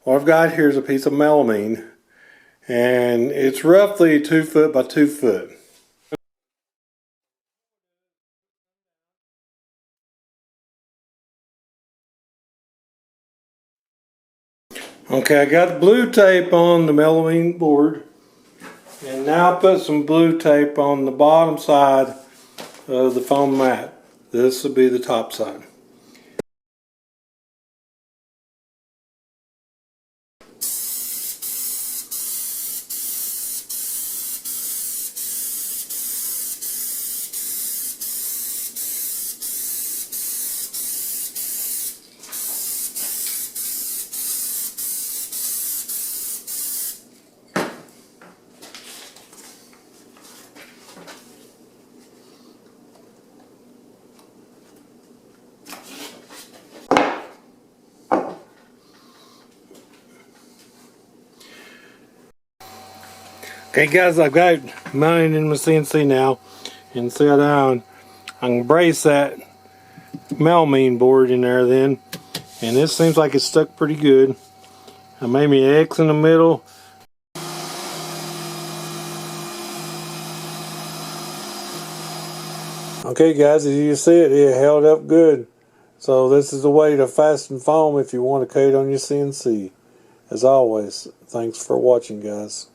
What I've got here is a piece of melamine, and it's roughly 2 foot by 2 foot. Okay, I got blue tape on the melamine board, and now I put some blue tape on the bottom side of the foam mat. This will be the top side. Okay guys, I've got it mounted in my CNC now, and see how down I can brace that melamine board in there then, and this seems like it's stuck pretty good. I made me an X in the middle. Okay guys, as you see it held up good. So this is the way to fasten foam if you want to cut it on your CNC. As always, thanks for watching guys.